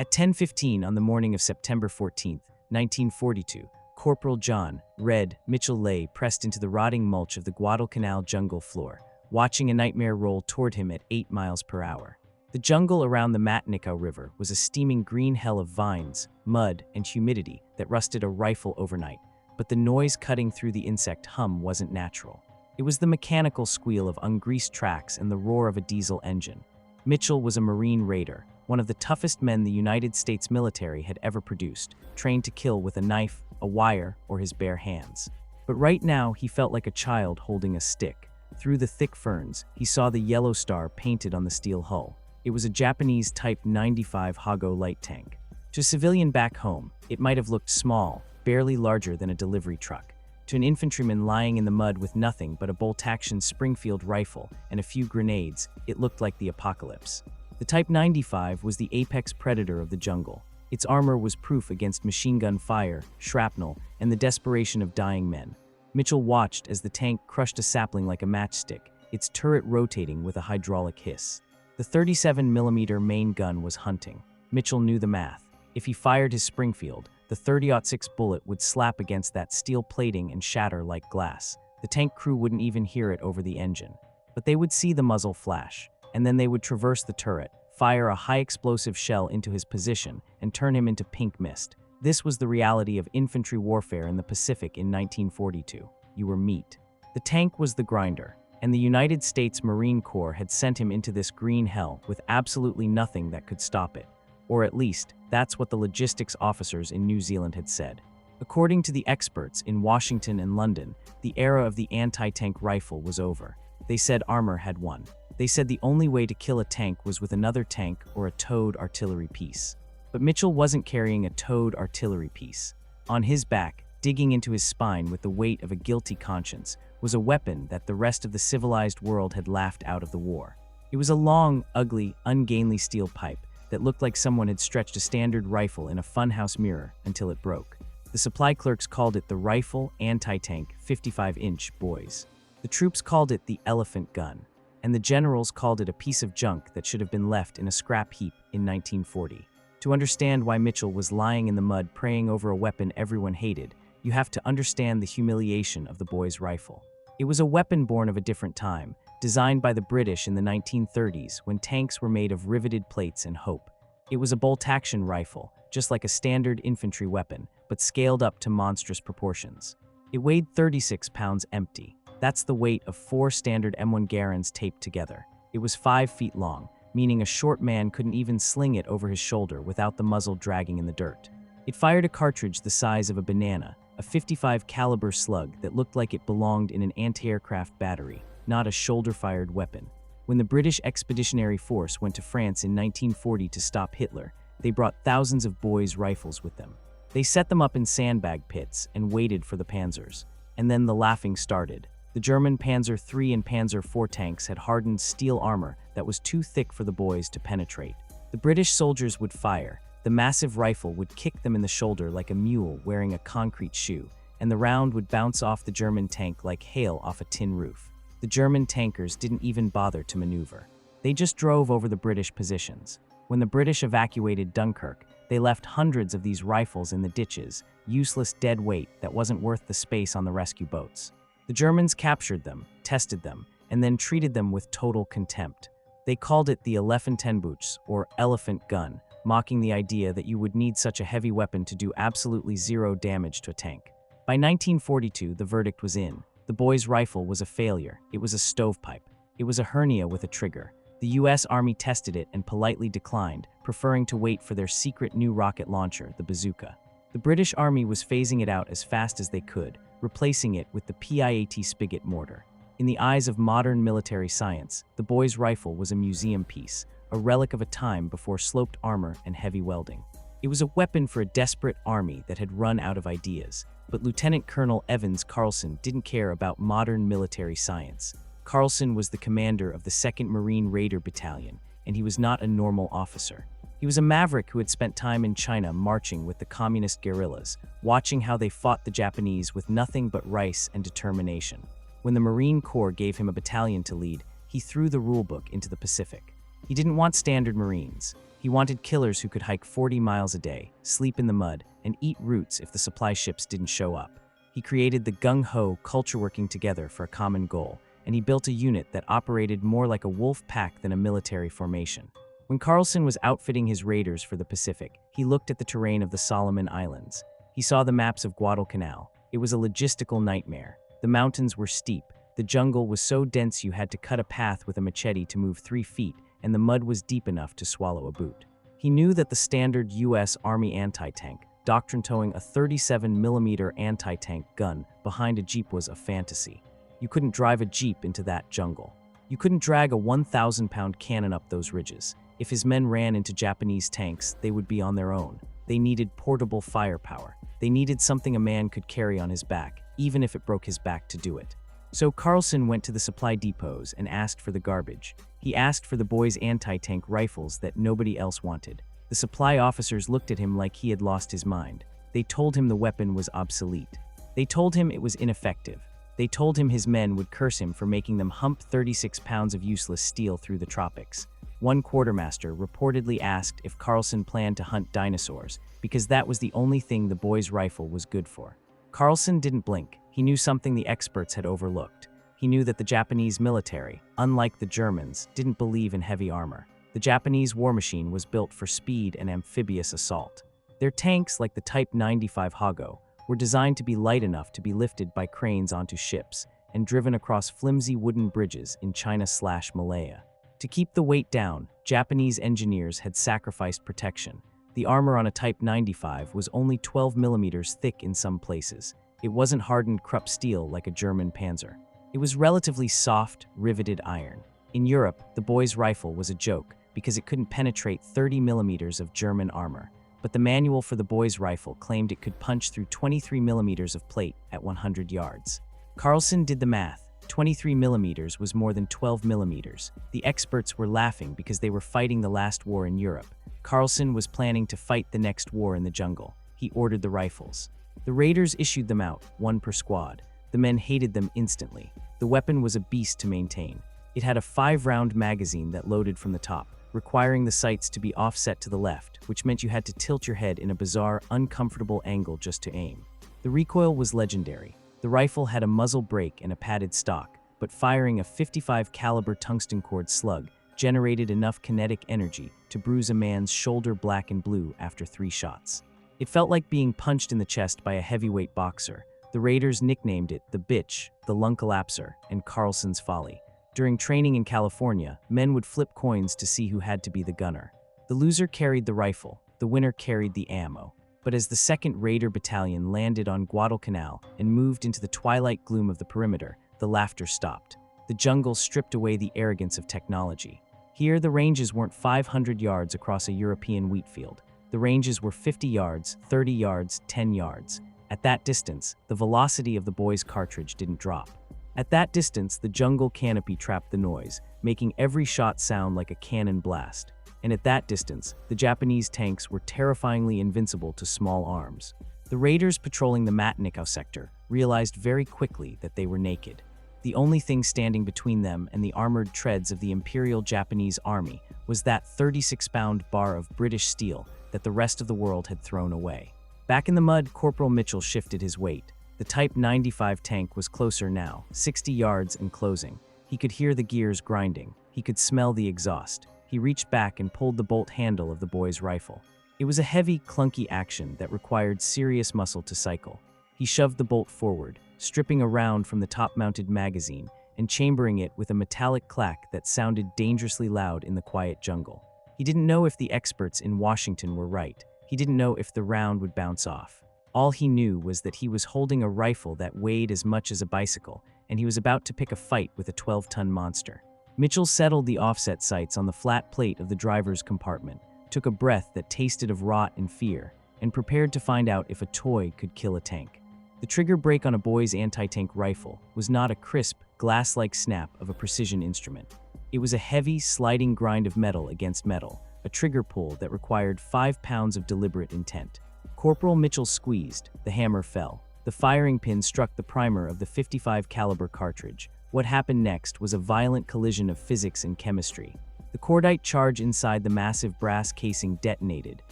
At 10:15 on the morning of September 14, 1942, Corporal John Red Mitchell lay pressed into the rotting mulch of the Guadalcanal jungle floor, watching a nightmare roll toward him at 8 miles per hour. The jungle around the Matnikau River was a steaming green hell of vines, mud, and humidity that rusted a rifle overnight, but the noise cutting through the insect hum wasn't natural. It was the mechanical squeal of ungreased tracks and the roar of a diesel engine. Mitchell was a Marine raider, one of the toughest men the United States military had ever produced, trained to kill with a knife, a wire, or his bare hands. But right now, he felt like a child holding a stick. Through the thick ferns, he saw the yellow star painted on the steel hull. It was a Japanese Type 95 Hago light tank. To a civilian back home, it might have looked small, barely larger than a delivery truck. To an infantryman lying in the mud with nothing but a bolt-action Springfield rifle and a few grenades, it looked like the apocalypse. The Type 95 was the apex predator of the jungle. Its armor was proof against machine gun fire, shrapnel, and the desperation of dying men. Mitchell watched as the tank crushed a sapling like a matchstick, its turret rotating with a hydraulic hiss. The 37mm main gun was hunting. Mitchell knew the math. If he fired his Springfield, the .30-06 bullet would slap against that steel plating and shatter like glass. The tank crew wouldn't even hear it over the engine. But they would see the muzzle flash, and then they would traverse the turret, fire a high-explosive shell into his position, and turn him into pink mist. This was the reality of infantry warfare in the Pacific in 1942. You were meat. The tank was the grinder, and the United States Marine Corps had sent him into this green hell with absolutely nothing that could stop it. Or at least, that's what the logistics officers in New Zealand had said. According to the experts in Washington and London, the era of the anti-tank rifle was over. They said armor had won. They said the only way to kill a tank was with another tank or a towed artillery piece. But Mitchell wasn't carrying a towed artillery piece. On his back, digging into his spine with the weight of a guilty conscience, was a weapon that the rest of the civilized world had laughed out of the war. It was a long, ugly, ungainly steel pipe that looked like someone had stretched a standard rifle in a funhouse mirror until it broke. The supply clerks called it the Rifle Anti-Tank 55-inch Boys. The troops called it the Elephant Gun, and the generals called it a piece of junk that should have been left in a scrap heap in 1940. To understand why Mitchell was lying in the mud praying over a weapon everyone hated, you have to understand the humiliation of the boy's rifle. It was a weapon born of a different time, designed by the British in the 1930s when tanks were made of riveted plates and hope. It was a bolt-action rifle, just like a standard infantry weapon, but scaled up to monstrous proportions. It weighed 36 pounds empty. That's the weight of 4 standard M1 Garands taped together. It was 5 feet long, meaning a short man couldn't even sling it over his shoulder without the muzzle dragging in the dirt. It fired a cartridge the size of a banana, a .55 caliber slug that looked like it belonged in an anti-aircraft battery, not a shoulder-fired weapon. When the British Expeditionary Force went to France in 1940 to stop Hitler, they brought thousands of boys' rifles with them. They set them up in sandbag pits and waited for the panzers. And then the laughing started. The German Panzer III and Panzer IV tanks had hardened steel armor that was too thick for the boys to penetrate. The British soldiers would fire. The massive rifle would kick them in the shoulder like a mule wearing a concrete shoe, and the round would bounce off the German tank like hail off a tin roof. The German tankers didn't even bother to maneuver. They just drove over the British positions. When the British evacuated Dunkirk, they left hundreds of these rifles in the ditches, useless dead weight that wasn't worth the space on the rescue boats. The Germans captured them, tested them, and then treated them with total contempt. They called it the Elefantenbuch, or elephant gun, mocking the idea that you would need such a heavy weapon to do absolutely zero damage to a tank. By 1942, the verdict was in. The boy's rifle was a failure. It was a stovepipe. It was a hernia with a trigger. The US Army tested it and politely declined, preferring to wait for their secret new rocket launcher, the Bazooka. The British Army was phasing it out as fast as they could, replacing it with the PIAT spigot mortar. In the eyes of modern military science, the boy's rifle was a museum piece, a relic of a time before sloped armor and heavy welding. It was a weapon for a desperate army that had run out of ideas, but Lieutenant Colonel Evans Carlson didn't care about modern military science. Carlson was the commander of the 2nd Marine Raider Battalion, and he was not a normal officer. He was a maverick who had spent time in China marching with the communist guerrillas, watching how they fought the Japanese with nothing but rice and determination. When the Marine Corps gave him a battalion to lead, he threw the rulebook into the Pacific. He didn't want standard Marines. He wanted killers who could hike 40 miles a day, sleep in the mud, and eat roots if the supply ships didn't show up. He created the gung-ho culture working together for a common goal, and he built a unit that operated more like a wolf pack than a military formation. When Carlson was outfitting his raiders for the Pacific, he looked at the terrain of the Solomon Islands. He saw the maps of Guadalcanal. It was a logistical nightmare. The mountains were steep, the jungle was so dense you had to cut a path with a machete to move 3 feet, and the mud was deep enough to swallow a boot. He knew that the standard U.S. Army anti-tank, doctrine towing a 37mm anti-tank gun behind a Jeep was a fantasy. You couldn't drive a Jeep into that jungle. You couldn't drag a 1,000-pound cannon up those ridges. If his men ran into Japanese tanks, they would be on their own. They needed portable firepower. They needed something a man could carry on his back, even if it broke his back to do it. So Carlson went to the supply depots and asked for the garbage. He asked for the boys' anti-tank rifles that nobody else wanted. The supply officers looked at him like he had lost his mind. They told him the weapon was obsolete. They told him it was ineffective. They told him his men would curse him for making them hump 36 pounds of useless steel through the tropics. One quartermaster reportedly asked if Carlson planned to hunt dinosaurs, because that was the only thing the boy's rifle was good for. Carlson didn't blink. He knew something the experts had overlooked. He knew that the Japanese military, unlike the Germans, didn't believe in heavy armor. The Japanese war machine was built for speed and amphibious assault. Their tanks, like the Type 95 Hago, were designed to be light enough to be lifted by cranes onto ships and driven across flimsy wooden bridges in China/Malaya. To keep the weight down, Japanese engineers had sacrificed protection. The armor on a Type 95 was only 12mm thick in some places. It wasn't hardened Krupp steel like a German Panzer. It was relatively soft, riveted iron. In Europe, the boy's rifle was a joke because it couldn't penetrate 30mm of German armor. But the manual for the boy's rifle claimed it could punch through 23mm of plate at 100 yards. Carlson did the math. 23mm was more than 12mm. The experts were laughing because they were fighting the last war in Europe. Carlson was planning to fight the next war in the jungle. He ordered the rifles. The raiders issued them out, 1 per squad. The men hated them instantly. The weapon was a beast to maintain. It had a 5-round magazine that loaded from the top, requiring the sights to be offset to the left, which meant you had to tilt your head in a bizarre, uncomfortable angle just to aim. The recoil was legendary. The rifle had a muzzle brake and a padded stock, but firing a .55 caliber tungsten cord slug generated enough kinetic energy to bruise a man's shoulder black and blue after 3 shots. It felt like being punched in the chest by a heavyweight boxer. The raiders nicknamed it the Bitch, the Lung Collapser, and Carlson's Folly. During training in California, men would flip coins to see who had to be the gunner. The loser carried the rifle, the winner carried the ammo. But as the 2nd Raider Battalion landed on Guadalcanal and moved into the twilight gloom of the perimeter, the laughter stopped. The jungle stripped away the arrogance of technology. Here, the ranges weren't 500 yards across a European wheat field. The ranges were 50 yards, 30 yards, 10 yards. At that distance, the velocity of the boy's cartridge didn't drop. At that distance, the jungle canopy trapped the noise, making every shot sound like a cannon blast. And at that distance, the Japanese tanks were terrifyingly invincible to small arms. The raiders patrolling the Matnikau sector realized very quickly that they were naked. The only thing standing between them and the armored treads of the Imperial Japanese Army was that 36-pound bar of British steel that the rest of the world had thrown away. Back in the mud, Corporal Mitchell shifted his weight. The Type 95 tank was closer now, 60 yards and closing. He could hear the gears grinding. He could smell the exhaust. He reached back and pulled the bolt handle of the boy's rifle. It was a heavy, clunky action that required serious muscle to cycle. He shoved the bolt forward, stripping a round from the top-mounted magazine and chambering it with a metallic clack that sounded dangerously loud in the quiet jungle. He didn't know if the experts in Washington were right. He didn't know if the round would bounce off. All he knew was that he was holding a rifle that weighed as much as a bicycle, and he was about to pick a fight with a 12-ton monster. Mitchell settled the offset sights on the flat plate of the driver's compartment, took a breath that tasted of rot and fear, and prepared to find out if a toy could kill a tank. The trigger brake on a boy's anti-tank rifle was not a crisp, glass-like snap of a precision instrument. It was a heavy, sliding grind of metal against metal, a trigger pull that required 5 pounds of deliberate intent. Corporal Mitchell squeezed. The hammer fell. The firing pin struck the primer of the .55 caliber cartridge. What happened next was a violent collision of physics and chemistry. The cordite charge inside the massive brass casing detonated,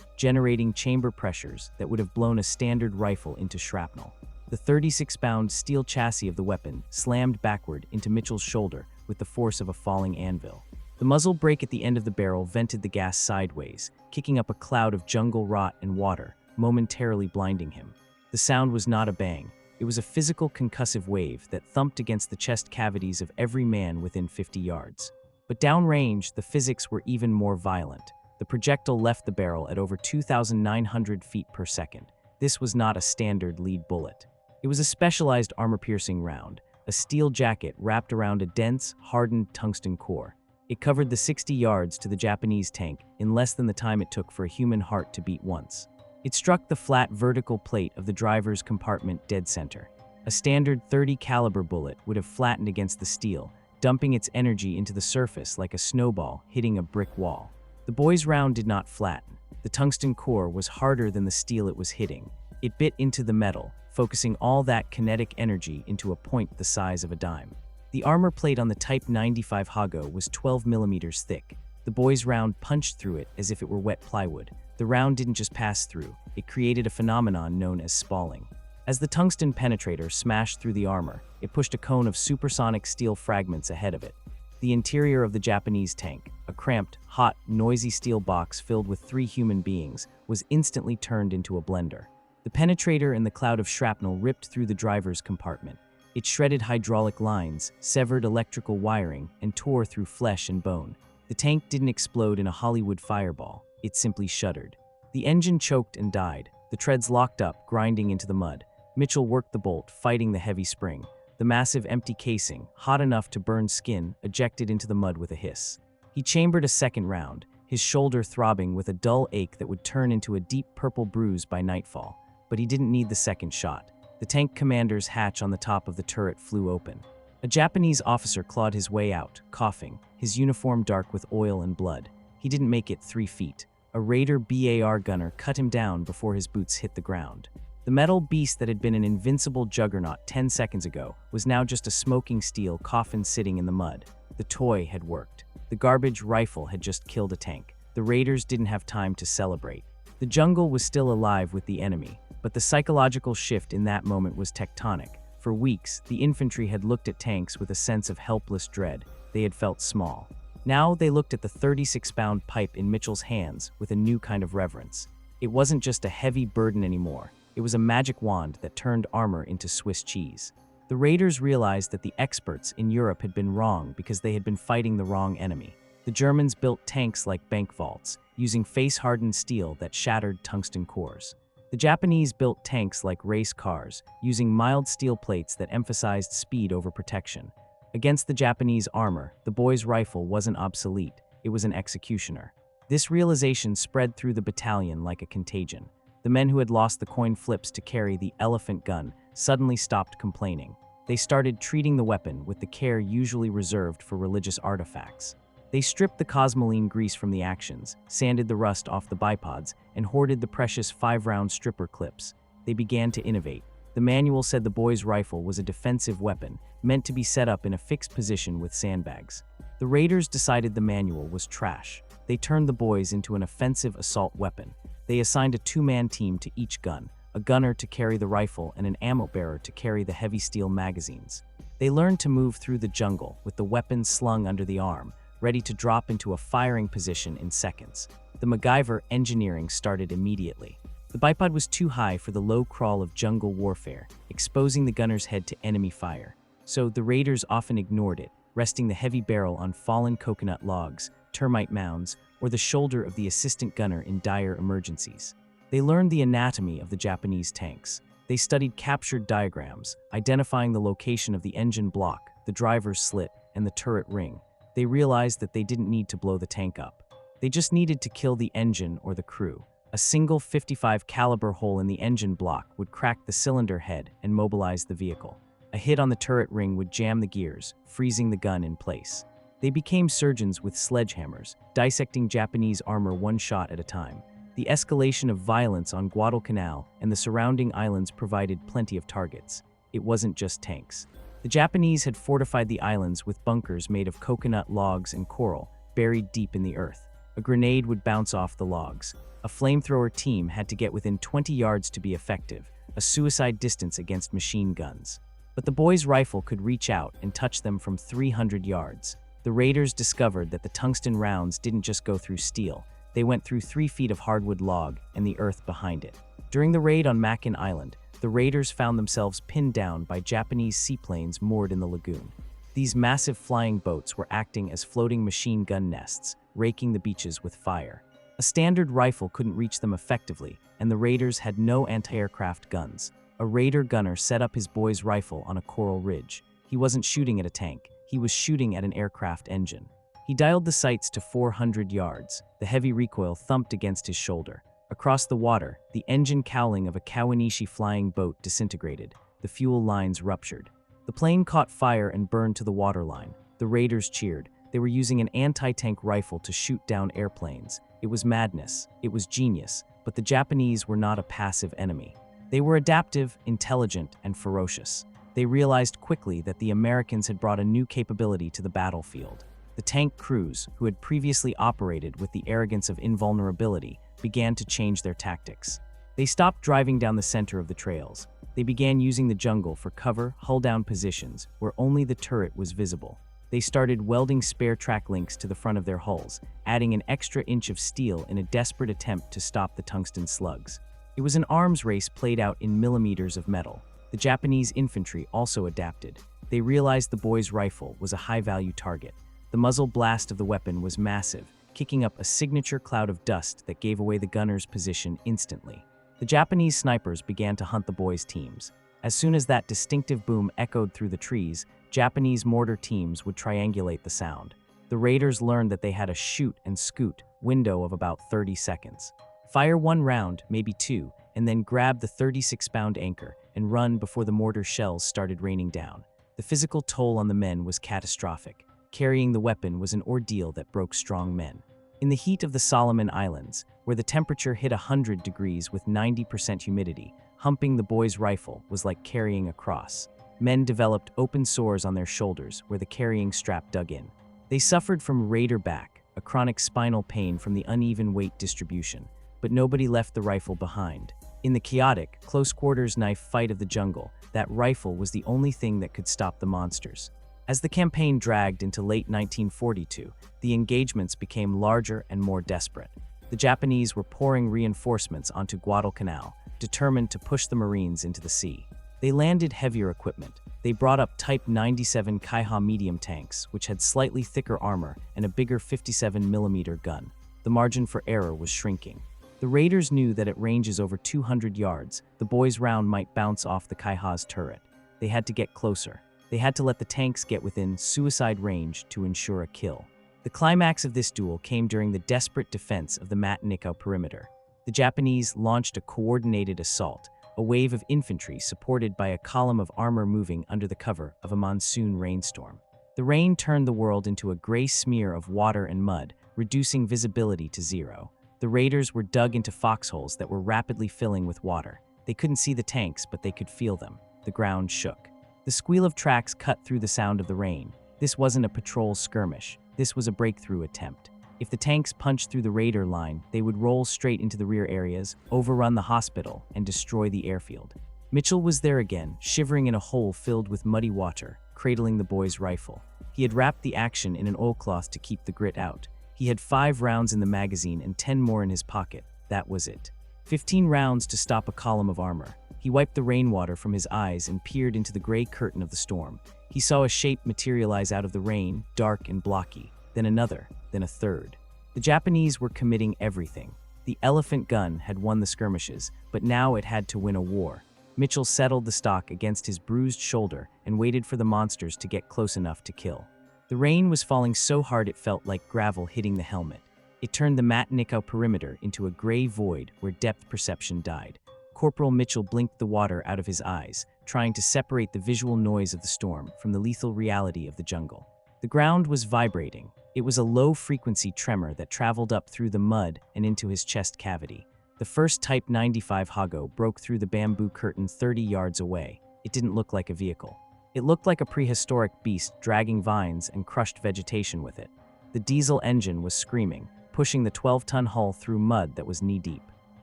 generating chamber pressures that would have blown a standard rifle into shrapnel. The 36-pound steel chassis of the weapon slammed backward into Mitchell's shoulder with the force of a falling anvil. The muzzle brake at the end of the barrel vented the gas sideways, kicking up a cloud of jungle rot and water, momentarily blinding him. The sound was not a bang. It was a physical concussive wave that thumped against the chest cavities of every man within 50 yards. But downrange, the physics were even more violent. The projectile left the barrel at over 2,900 feet per second. This was not a standard lead bullet. It was a specialized armor-piercing round, a steel jacket wrapped around a dense, hardened tungsten core. It covered the 60 yards to the Japanese tank in less than the time it took for a human heart to beat once. It struck the flat vertical plate of the driver's compartment dead center. A standard .30 caliber bullet would have flattened against the steel, dumping its energy into the surface like a snowball hitting a brick wall. The boy's round did not flatten. The tungsten core was harder than the steel it was hitting. It bit into the metal, focusing all that kinetic energy into a point the size of a dime. The armor plate on the Type 95 Hago was 12 millimeters thick. The boy's round punched through it as if it were wet plywood. The round didn't just pass through, it created a phenomenon known as spalling. As the tungsten penetrator smashed through the armor, it pushed a cone of supersonic steel fragments ahead of it. The interior of the Japanese tank, a cramped, hot, noisy steel box filled with 3 human beings, was instantly turned into a blender. The penetrator and the cloud of shrapnel ripped through the driver's compartment. It shredded hydraulic lines, severed electrical wiring, and tore through flesh and bone. The tank didn't explode in a Hollywood fireball. It simply shuddered. The engine choked and died. The treads locked up, grinding into the mud. Mitchell worked the bolt, fighting the heavy spring. The massive empty casing, hot enough to burn skin, ejected into the mud with a hiss. He chambered a second round, his shoulder throbbing with a dull ache that would turn into a deep purple bruise by nightfall. But he didn't need the second shot. The tank commander's hatch on the top of the turret flew open. A Japanese officer clawed his way out, coughing, his uniform dark with oil and blood. He didn't make it 3 feet. A Raider BAR gunner cut him down before his boots hit the ground. The metal beast that had been an invincible juggernaut 10 seconds ago was now just a smoking steel coffin sitting in the mud. The toy had worked. The garbage rifle had just killed a tank. The Raiders didn't have time to celebrate. The jungle was still alive with the enemy, but the psychological shift in that moment was tectonic. For weeks, the infantry had looked at tanks with a sense of helpless dread. They had felt small. Now they looked at the 36-pound pipe in Mitchell's hands with a new kind of reverence. It wasn't just a heavy burden anymore. It was a magic wand that turned armor into Swiss cheese. The Raiders realized that the experts in Europe had been wrong because they had been fighting the wrong enemy. The Germans built tanks like bank vaults, using face-hardened steel that shattered tungsten cores. The Japanese built tanks like race cars, using mild steel plates that emphasized speed over protection. Against the Japanese armor, the boy's rifle wasn't obsolete, it was an executioner. This realization spread through the battalion like a contagion. The men who had lost the coin flips to carry the elephant gun suddenly stopped complaining. They started treating the weapon with the care usually reserved for religious artifacts. They stripped the cosmoline grease from the actions, sanded the rust off the bipods, and hoarded the precious 5-round stripper clips. They began to innovate. The manual said the boy's rifle was a defensive weapon, meant to be set up in a fixed position with sandbags. The Raiders decided the manual was trash. They turned the boys into an offensive assault weapon. They assigned a 2-man team to each gun, a gunner to carry the rifle and an ammo bearer to carry the heavy steel magazines. They learned to move through the jungle with the weapon slung under the arm, ready to drop into a firing position in seconds. The MacGyver engineering started immediately. The bipod was too high for the low crawl of jungle warfare, exposing the gunner's head to enemy fire. So the Raiders often ignored it, resting the heavy barrel on fallen coconut logs, termite mounds, or the shoulder of the assistant gunner in dire emergencies. They learned the anatomy of the Japanese tanks. They studied captured diagrams, identifying the location of the engine block, the driver's slit, and the turret ring. They realized that they didn't need to blow the tank up. They just needed to kill the engine or the crew. A single .55 caliber hole in the engine block would crack the cylinder head and mobilize the vehicle. A hit on the turret ring would jam the gears, freezing the gun in place. They became surgeons with sledgehammers, dissecting Japanese armor one shot at a time. The escalation of violence on Guadalcanal and the surrounding islands provided plenty of targets. It wasn't just tanks. The Japanese had fortified the islands with bunkers made of coconut logs and coral, buried deep in the earth. A grenade would bounce off the logs. A flamethrower team had to get within 20 yards to be effective, a suicide distance against machine guns. But the boy's rifle could reach out and touch them from 300 yards. The raiders discovered that the tungsten rounds didn't just go through steel. They went through 3 feet of hardwood log and the earth behind it. During the raid on Mackinac Island, the raiders found themselves pinned down by Japanese seaplanes moored in the lagoon. These massive flying boats were acting as floating machine gun nests, raking the beaches with fire. A standard rifle couldn't reach them effectively, and the raiders had no anti-aircraft guns. A raider gunner set up his boy's rifle on a coral ridge. He wasn't shooting at a tank, he was shooting at an aircraft engine. He dialed the sights to 400 yards. The heavy recoil thumped against his shoulder. Across the water, the engine cowling of a Kawanishi flying boat disintegrated. The fuel lines ruptured. The plane caught fire and burned to the waterline. The raiders cheered. They were using an anti-tank rifle to shoot down airplanes. It was madness. It was genius. But the Japanese were not a passive enemy. They were adaptive, intelligent, and ferocious. They realized quickly that the Americans had brought a new capability to the battlefield. The tank crews, who had previously operated with the arrogance of invulnerability, began to change their tactics. They stopped driving down the center of the trails. They began using the jungle for cover, hull-down positions where only the turret was visible. They started welding spare track links to the front of their hulls, adding an extra inch of steel in a desperate attempt to stop the tungsten slugs. It was an arms race played out in millimeters of metal. The Japanese infantry also adapted. They realized the boy's rifle was a high-value target. The muzzle blast of the weapon was massive, kicking up a signature cloud of dust that gave away the gunner's position instantly. The Japanese snipers began to hunt the boys' teams. As soon as that distinctive boom echoed through the trees, Japanese mortar teams would triangulate the sound. The raiders learned that they had a shoot and scoot window of about 30 seconds. Fire 1 round, maybe 2, and then grab the 36-pound anchor and run before the mortar shells started raining down. The physical toll on the men was catastrophic. Carrying the weapon was an ordeal that broke strong men. In the heat of the Solomon Islands, where the temperature hit 100 degrees with 90% humidity, humping the boy's rifle was like carrying a cross. Men developed open sores on their shoulders where the carrying strap dug in. They suffered from raider back, a chronic spinal pain from the uneven weight distribution, but nobody left the rifle behind. In the chaotic, close-quarters knife fight of the jungle, that rifle was the only thing that could stop the monsters. As the campaign dragged into late 1942, the engagements became larger and more desperate. The Japanese were pouring reinforcements onto Guadalcanal, determined to push the Marines into the sea. They landed heavier equipment. They brought up Type 97 Kaiha medium tanks, which had slightly thicker armor and a bigger 57mm gun. The margin for error was shrinking. The raiders knew that at ranges over 200 yards, the boy's round might bounce off the Kaiha's turret. They had to get closer. They had to let the tanks get within suicide range to ensure a kill. The climax of this duel came during the desperate defense of the Mackinac perimeter. The Japanese launched a coordinated assault, a wave of infantry supported by a column of armor moving under the cover of a monsoon rainstorm. The rain turned the world into a gray smear of water and mud, reducing visibility to zero. The raiders were dug into foxholes that were rapidly filling with water. They couldn't see the tanks, but they could feel them. The ground shook. The squeal of tracks cut through the sound of the rain. This wasn't a patrol skirmish. This was a breakthrough attempt. If the tanks punched through the raider line, they would roll straight into the rear areas, overrun the hospital, and destroy the airfield. Mitchell was there again, shivering in a hole filled with muddy water, cradling the boy's rifle. He had wrapped the action in an oilcloth to keep the grit out. He had 5 rounds in the magazine and 10 more in his pocket. That was it. 15 rounds to stop a column of armor. He wiped the rainwater from his eyes and peered into the gray curtain of the storm. He saw a shape materialize out of the rain, dark and blocky, then another, then a third. The Japanese were committing everything. The elephant gun had won the skirmishes, but now it had to win a war. Mitchell settled the stock against his bruised shoulder and waited for the monsters to get close enough to kill. The rain was falling so hard it felt like gravel hitting the helmet. It turned the Mackinac perimeter into a gray void where depth perception died. Corporal Mitchell blinked the water out of his eyes, trying to separate the visual noise of the storm from the lethal reality of the jungle. The ground was vibrating. It was a low-frequency tremor that traveled up through the mud and into his chest cavity. The first Type 95 Hago broke through the bamboo curtain 30 yards away. It didn't look like a vehicle. It looked like a prehistoric beast dragging vines and crushed vegetation with it. The diesel engine was screaming, pushing the 12-ton hull through mud that was knee-deep.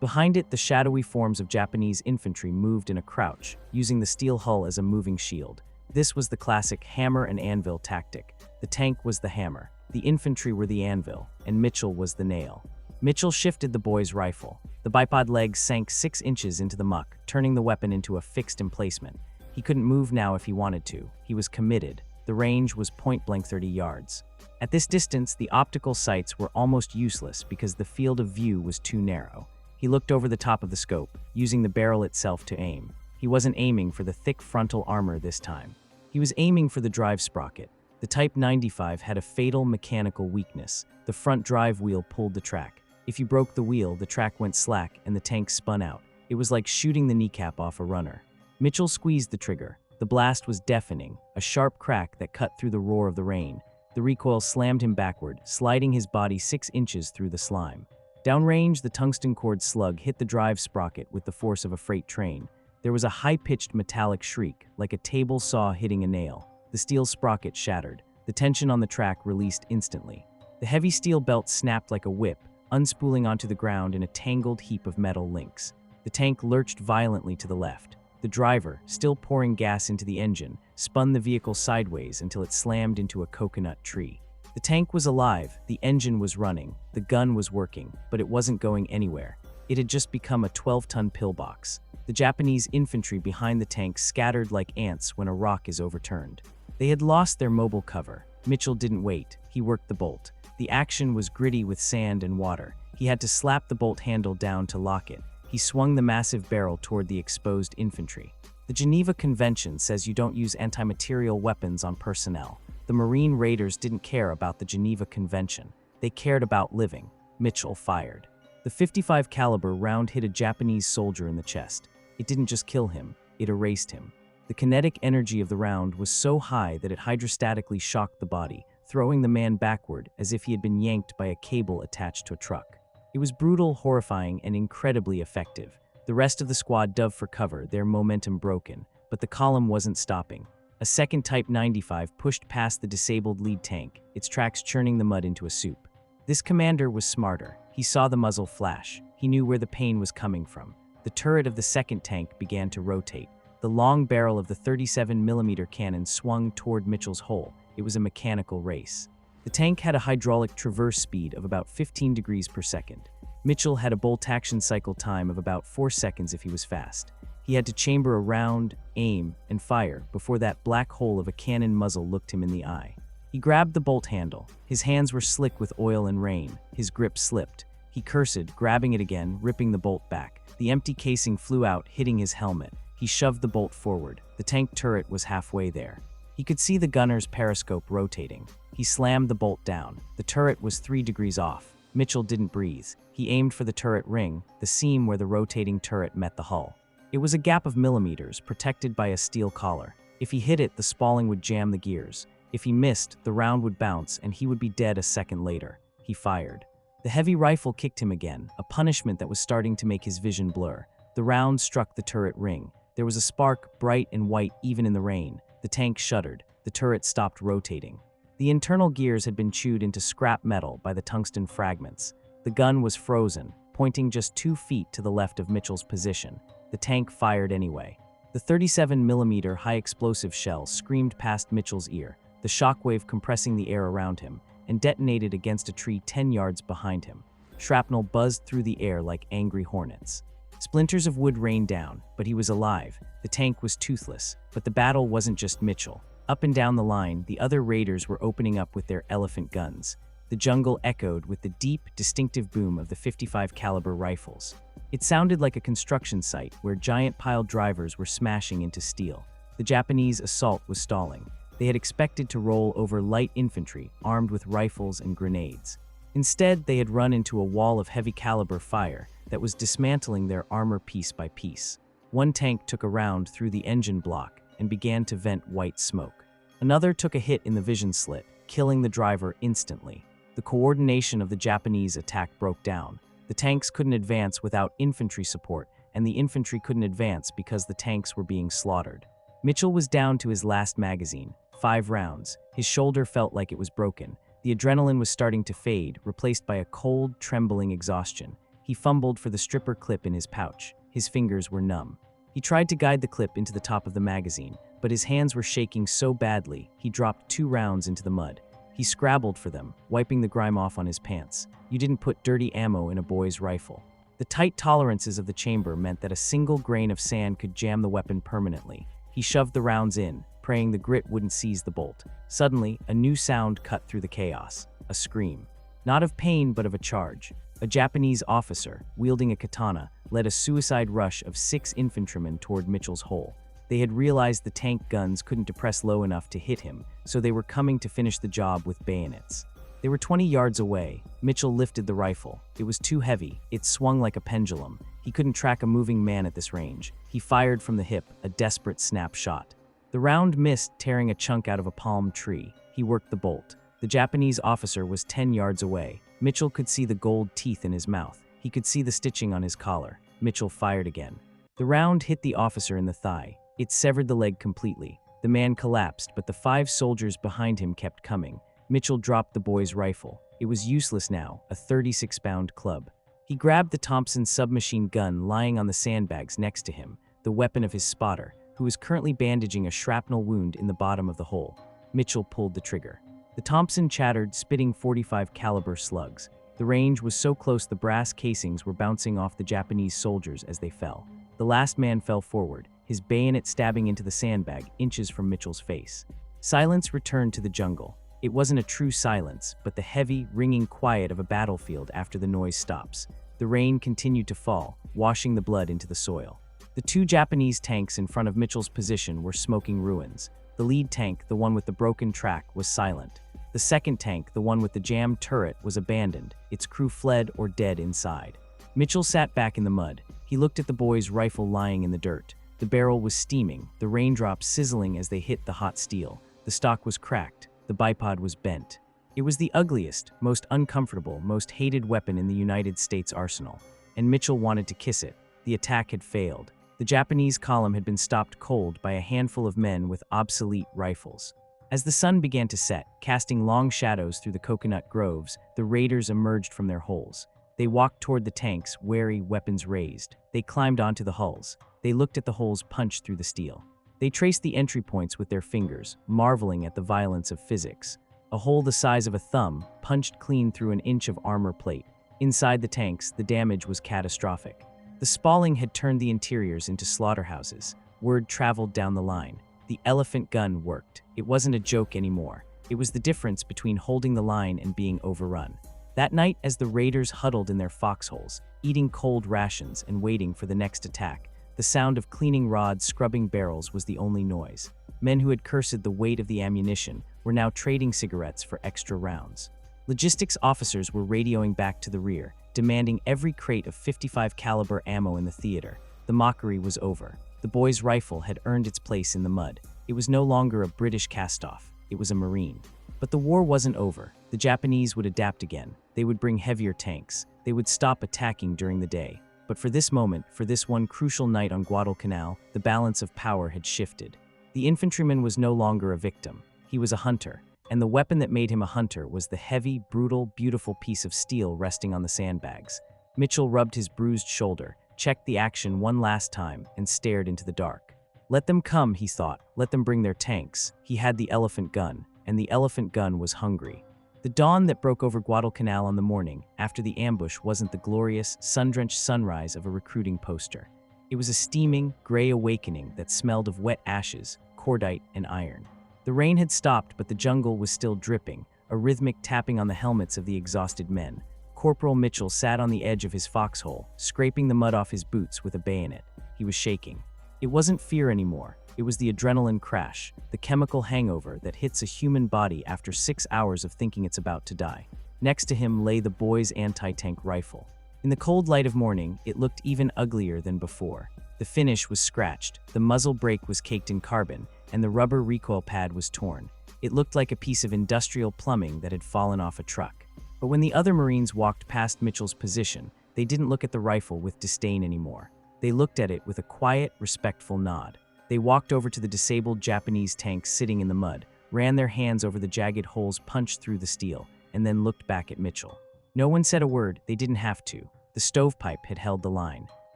Behind it, the shadowy forms of Japanese infantry moved in a crouch, using the steel hull as a moving shield. This was the classic hammer and anvil tactic. The tank was the hammer, the infantry were the anvil, and Mitchell was the nail. Mitchell shifted the boy's rifle. The bipod leg sank 6 inches into the muck, turning the weapon into a fixed emplacement. He couldn't move now if he wanted to. He was committed. The range was point-blank 30 yards. At this distance, the optical sights were almost useless because the field of view was too narrow. He looked over the top of the scope, using the barrel itself to aim. He wasn't aiming for the thick frontal armor this time. He was aiming for the drive sprocket. The Type 95 had a fatal mechanical weakness. The front drive wheel pulled the track. If you broke the wheel, the track went slack and the tank spun out. It was like shooting the kneecap off a runner. Mitchell squeezed the trigger. The blast was deafening, a sharp crack that cut through the roar of the rain. The recoil slammed him backward, sliding his body 6 inches through the slime. Downrange, the tungsten cord slug hit the drive sprocket with the force of a freight train. There was a high-pitched metallic shriek, like a table saw hitting a nail. The steel sprocket shattered. The tension on the track released instantly. The heavy steel belt snapped like a whip, unspooling onto the ground in a tangled heap of metal links. The tank lurched violently to the left. The driver, still pouring gas into the engine, spun the vehicle sideways until it slammed into a coconut tree. The tank was alive, the engine was running, the gun was working, but it wasn't going anywhere. It had just become a 12-ton pillbox. The Japanese infantry behind the tank scattered like ants when a rock is overturned. They had lost their mobile cover. Mitchell didn't wait. He worked the bolt. The action was gritty with sand and water. He had to slap the bolt handle down to lock it. He swung the massive barrel toward the exposed infantry. The Geneva Convention says you don't use anti-material weapons on personnel. The Marine Raiders didn't care about the Geneva Convention. They cared about living. Mitchell fired. The .55 caliber round hit a Japanese soldier in the chest. It didn't just kill him, it erased him. The kinetic energy of the round was so high that it hydrostatically shocked the body, throwing the man backward as if he had been yanked by a cable attached to a truck. It was brutal, horrifying, and incredibly effective. The rest of the squad dove for cover, their momentum broken, but the column wasn't stopping. A second Type 95 pushed past the disabled lead tank, its tracks churning the mud into a soup. This commander was smarter. He saw the muzzle flash. He knew where the pain was coming from. The turret of the second tank began to rotate. The long barrel of the 37mm cannon swung toward Mitchell's hole. It was a mechanical race. The tank had a hydraulic traverse speed of about 15 degrees per second. Mitchell had a bolt action cycle time of about 4 seconds if he was fast. He had to chamber a round, aim, and fire before that black hole of a cannon muzzle looked him in the eye. He grabbed the bolt handle. His hands were slick with oil and rain. His grip slipped. He cursed, grabbing it again, ripping the bolt back. The empty casing flew out, hitting his helmet. He shoved the bolt forward. The tank turret was halfway there. He could see the gunner's periscope rotating. He slammed the bolt down. The turret was 3 degrees off. Mitchell didn't breathe. He aimed for the turret ring, the seam where the rotating turret met the hull. It was a gap of millimeters, protected by a steel collar. If he hit it, the spalling would jam the gears. If he missed, the round would bounce and he would be dead a second later. He fired. The heavy rifle kicked him again, a punishment that was starting to make his vision blur. The round struck the turret ring. There was a spark, bright and white even in the rain. The tank shuddered. The turret stopped rotating. The internal gears had been chewed into scrap metal by the tungsten fragments. The gun was frozen, pointing just 2 feet to the left of Mitchell's position. The tank fired anyway. The 37mm high-explosive shell screamed past Mitchell's ear, the shockwave compressing the air around him, and detonated against a tree 10 yards behind him. Shrapnel buzzed through the air like angry hornets. Splinters of wood rained down, but he was alive. The tank was toothless, but the battle wasn't just Mitchell. Up and down the line, the other raiders were opening up with their elephant guns. The jungle echoed with the deep, distinctive boom of the .55 caliber rifles. It sounded like a construction site where giant pile drivers were smashing into steel. The Japanese assault was stalling. They had expected to roll over light infantry armed with rifles and grenades. Instead, they had run into a wall of heavy caliber fire that was dismantling their armor piece by piece. One tank took a round through the engine block and began to vent white smoke. Another took a hit in the vision slit, killing the driver instantly. The coordination of the Japanese attack broke down. The tanks couldn't advance without infantry support, and the infantry couldn't advance because the tanks were being slaughtered. Mitchell was down to his last magazine, 5 rounds. His shoulder felt like it was broken. The adrenaline was starting to fade, replaced by a cold, trembling exhaustion. He fumbled for the stripper clip in his pouch. His fingers were numb. He tried to guide the clip into the top of the magazine, but his hands were shaking so badly, he dropped 2 rounds into the mud. He scrabbled for them, wiping the grime off on his pants. You didn't put dirty ammo in a boy's rifle. The tight tolerances of the chamber meant that a single grain of sand could jam the weapon permanently. He shoved the rounds in, praying the grit wouldn't seize the bolt. Suddenly, a new sound cut through the chaos. A scream. Not of pain, but of a charge. A Japanese officer, wielding a katana, led a suicide rush of 6 infantrymen toward Mitchell's hole. They had realized the tank guns couldn't depress low enough to hit him, so they were coming to finish the job with bayonets. They were 20 yards away. Mitchell lifted the rifle. It was too heavy. It swung like a pendulum. He couldn't track a moving man at this range. He fired from the hip, a desperate snap shot. The round missed, tearing a chunk out of a palm tree. He worked the bolt. The Japanese officer was 10 yards away. Mitchell could see the gold teeth in his mouth. He could see the stitching on his collar. Mitchell fired again. The round hit the officer in the thigh. It severed the leg completely. The man collapsed, but the 5 soldiers behind him kept coming. Mitchell dropped the boy's rifle. It was useless now, a 36-pound club. He grabbed the Thompson submachine gun lying on the sandbags next to him, the weapon of his spotter, who was currently bandaging a shrapnel wound in the bottom of the hole. Mitchell pulled the trigger. The Thompson chattered, spitting .45 caliber slugs. The range was so close the brass casings were bouncing off the Japanese soldiers as they fell. The last man fell forward, his bayonet stabbing into the sandbag inches from Mitchell's face. Silence returned to the jungle. It wasn't a true silence, but the heavy, ringing quiet of a battlefield after the noise stops. The rain continued to fall, washing the blood into the soil. The 2 Japanese tanks in front of Mitchell's position were smoking ruins. The lead tank, the one with the broken track, was silent. The second tank, the one with the jammed turret, was abandoned, its crew fled or dead inside. Mitchell sat back in the mud. He looked at the boy's rifle lying in the dirt. The barrel was steaming, the raindrops sizzling as they hit the hot steel. The stock was cracked. The bipod was bent. It was the ugliest, most uncomfortable, most hated weapon in the United States arsenal, and Mitchell wanted to kiss it. The attack had failed. The Japanese column had been stopped cold by a handful of men with obsolete rifles. As the sun began to set, casting long shadows through the coconut groves, the raiders emerged from their holes. They walked toward the tanks, wary, weapons raised. They climbed onto the hulls. They looked at the holes punched through the steel. They traced the entry points with their fingers, marveling at the violence of physics. A hole the size of a thumb, punched clean through an inch of armor plate. Inside the tanks, the damage was catastrophic. The spalling had turned the interiors into slaughterhouses. Word traveled down the line. The elephant gun worked. It wasn't a joke anymore. It was the difference between holding the line and being overrun. That night, as the raiders huddled in their foxholes, eating cold rations and waiting for the next attack, the sound of cleaning rods scrubbing barrels was the only noise. Men who had cursed the weight of the ammunition were now trading cigarettes for extra rounds. Logistics officers were radioing back to the rear, demanding every crate of .55 caliber ammo in the theater. The mockery was over. The boy's rifle had earned its place in the mud. It was no longer a British cast-off. It was a Marine. But the war wasn't over. The Japanese would adapt again. They would bring heavier tanks. They would stop attacking during the day. But for this moment, for this one crucial night on Guadalcanal, the balance of power had shifted. The infantryman was no longer a victim. He was a hunter, and the weapon that made him a hunter was the heavy, brutal, beautiful piece of steel resting on the sandbags. Mitchell rubbed his bruised shoulder, checked the action one last time, and stared into the dark. Let them come, he thought. Let them bring their tanks. He had the elephant gun, and the elephant gun was hungry. The dawn that broke over Guadalcanal on the morning after the ambush wasn't the glorious, sun-drenched sunrise of a recruiting poster. It was a steaming, gray awakening that smelled of wet ashes, cordite, and iron. The rain had stopped, but the jungle was still dripping, a rhythmic tapping on the helmets of the exhausted men. Corporal Mitchell sat on the edge of his foxhole, scraping the mud off his boots with a bayonet. He was shaking. It wasn't fear anymore. It was the adrenaline crash, the chemical hangover that hits a human body after 6 hours of thinking it's about to die. Next to him lay the boy's anti-tank rifle. In the cold light of morning, it looked even uglier than before. The finish was scratched, the muzzle brake was caked in carbon, and the rubber recoil pad was torn. It looked like a piece of industrial plumbing that had fallen off a truck. But when the other Marines walked past Mitchell's position, they didn't look at the rifle with disdain anymore. They looked at it with a quiet, respectful nod. They walked over to the disabled Japanese tank sitting in the mud, ran their hands over the jagged holes punched through the steel, and then looked back at Mitchell. No one said a word, they didn't have to. The stovepipe had held the line.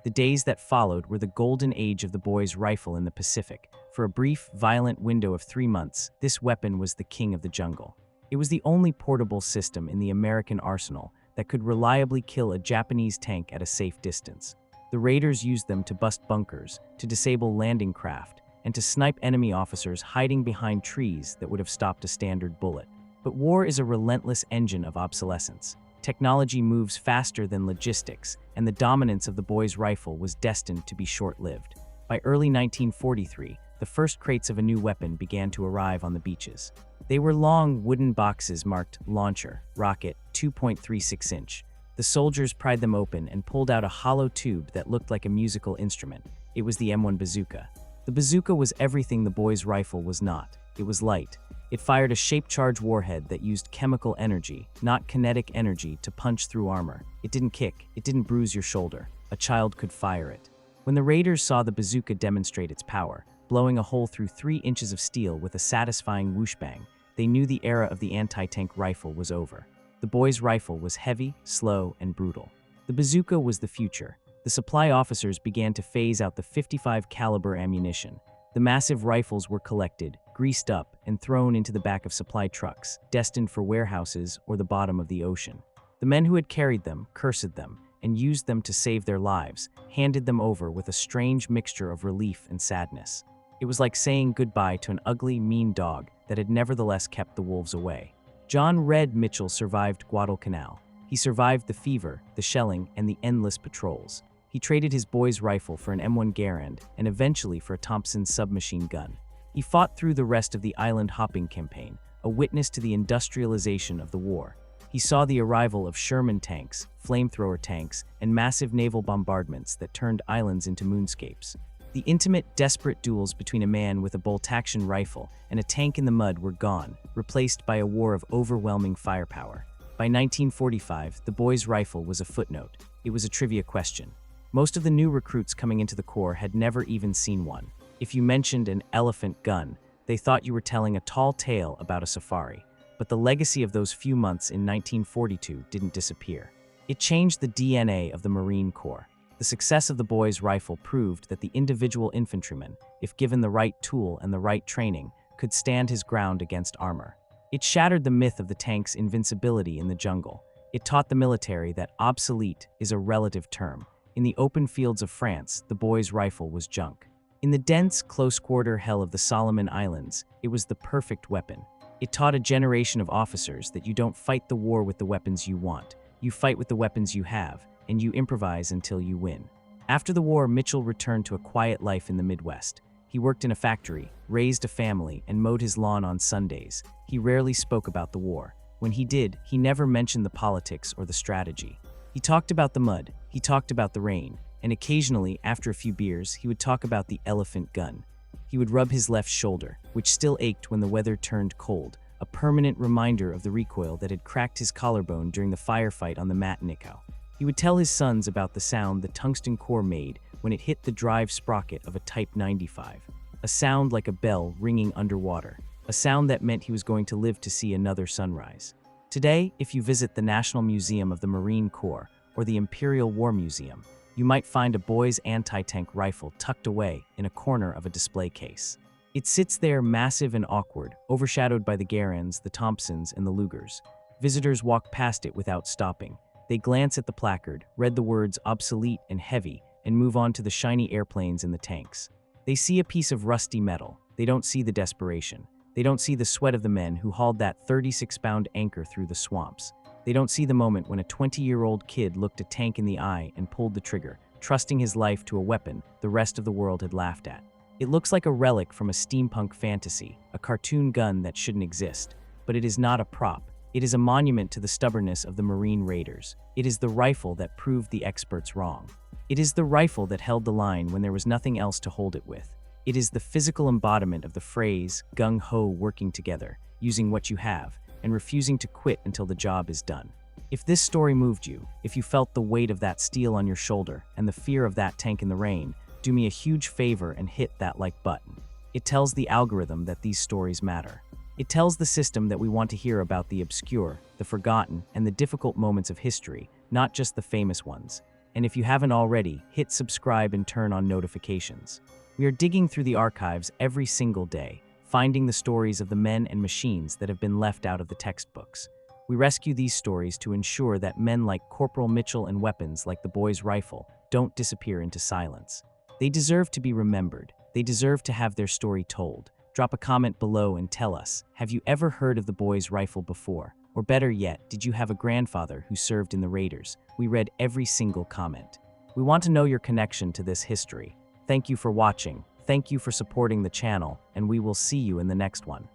The days that followed were the golden age of the boy's rifle in the Pacific. For a brief, violent window of 3 months, this weapon was the king of the jungle. It was the only portable system in the American arsenal that could reliably kill a Japanese tank at a safe distance. The raiders used them to bust bunkers, to disable landing craft, and to snipe enemy officers hiding behind trees that would have stopped a standard bullet. But war is a relentless engine of obsolescence. Technology moves faster than logistics, and the dominance of the boy's rifle was destined to be short-lived. By early 1943, the first crates of a new weapon began to arrive on the beaches. They were long wooden boxes marked Launcher, Rocket, 2.36-inch. The soldiers pried them open and pulled out a hollow tube that looked like a musical instrument. It was the M1 bazooka. The bazooka was everything the boy's rifle was not. It was light. It fired a shape-charge warhead that used chemical energy, not kinetic energy, to punch through armor. It didn't kick. It didn't bruise your shoulder. A child could fire it. When the raiders saw the bazooka demonstrate its power, blowing a hole through 3 inches of steel with a satisfying whoosh bang, they knew the era of the anti-tank rifle was over. The boy's rifle was heavy, slow, and brutal. The bazooka was the future. The supply officers began to phase out the .55 caliber ammunition. The massive rifles were collected, greased up, and thrown into the back of supply trucks, destined for warehouses or the bottom of the ocean. The men who had carried them, cursed them, and used them to save their lives, handed them over with a strange mixture of relief and sadness. It was like saying goodbye to an ugly, mean dog that had nevertheless kept the wolves away. John "Red" Mitchell survived Guadalcanal. He survived the fever, the shelling, and the endless patrols. He traded his boy's rifle for an M1 Garand and eventually for a Thompson submachine gun. He fought through the rest of the island-hopping campaign, a witness to the industrialization of the war. He saw the arrival of Sherman tanks, flamethrower tanks, and massive naval bombardments that turned islands into moonscapes. The intimate, desperate duels between a man with a bolt-action rifle and a tank in the mud were gone, replaced by a war of overwhelming firepower. By 1945, the boy's rifle was a footnote. It was a trivia question. Most of the new recruits coming into the Corps had never even seen one. If you mentioned an elephant gun, they thought you were telling a tall tale about a safari. But the legacy of those few months in 1942 didn't disappear. It changed the DNA of the Marine Corps. The success of the boy's rifle proved that the individual infantryman, if given the right tool and the right training, could stand his ground against armor. It shattered the myth of the tank's invincibility in the jungle. It taught the military that obsolete is a relative term. In the open fields of France, the boy's rifle was junk. In the dense, close-quarter hell of the Solomon Islands, it was the perfect weapon. It taught a generation of officers that you don't fight the war with the weapons you want. You fight with the weapons you have, and you improvise until you win. After the war, Mitchell returned to a quiet life in the Midwest. He worked in a factory, raised a family, and mowed his lawn on Sundays. He rarely spoke about the war. When he did, he never mentioned the politics or the strategy. He talked about the mud, he talked about the rain, and occasionally, after a few beers, he would talk about the elephant gun. He would rub his left shoulder, which still ached when the weather turned cold, a permanent reminder of the recoil that had cracked his collarbone during the firefight on the Matinico. He would tell his sons about the sound the tungsten core made when it hit the drive sprocket of a Type 95, a sound like a bell ringing underwater, a sound that meant he was going to live to see another sunrise. Today, if you visit the National Museum of the Marine Corps or the Imperial War Museum, you might find a boy's anti-tank rifle tucked away in a corner of a display case. It sits there massive and awkward, overshadowed by the Garands, the Thompsons, and the Lugers. Visitors walk past it without stopping. They glance at the placard, read the words obsolete and heavy, and move on to the shiny airplanes and the tanks. They see a piece of rusty metal. They don't see the desperation. They don't see the sweat of the men who hauled that 36-pound anchor through the swamps. They don't see the moment when a 20-year-old kid looked a tank in the eye and pulled the trigger, trusting his life to a weapon the rest of the world had laughed at. It looks like a relic from a steampunk fantasy, a cartoon gun that shouldn't exist, but it is not a prop. It is a monument to the stubbornness of the Marine Raiders. It is the rifle that proved the experts wrong. It is the rifle that held the line when there was nothing else to hold it with. It is the physical embodiment of the phrase, gung-ho working together, using what you have, and refusing to quit until the job is done. If this story moved you, if you felt the weight of that steel on your shoulder and the fear of that tank in the rain, do me a huge favor and hit that like button. It tells the algorithm that these stories matter. It tells the system that we want to hear about the obscure, the forgotten, and the difficult moments of history, not just the famous ones. And if you haven't already, hit subscribe and turn on notifications. We are digging through the archives every single day, finding the stories of the men and machines that have been left out of the textbooks. We rescue these stories to ensure that men like Corporal Mitchell and weapons like the boy's rifle don't disappear into silence. They deserve to be remembered. They deserve to have their story told. Drop a comment below and tell us, have you ever heard of the boy's rifle before? Or better yet, did you have a grandfather who served in the Raiders? We read every single comment. We want to know your connection to this history. Thank you for watching. Thank you for supporting the channel, and we will see you in the next one.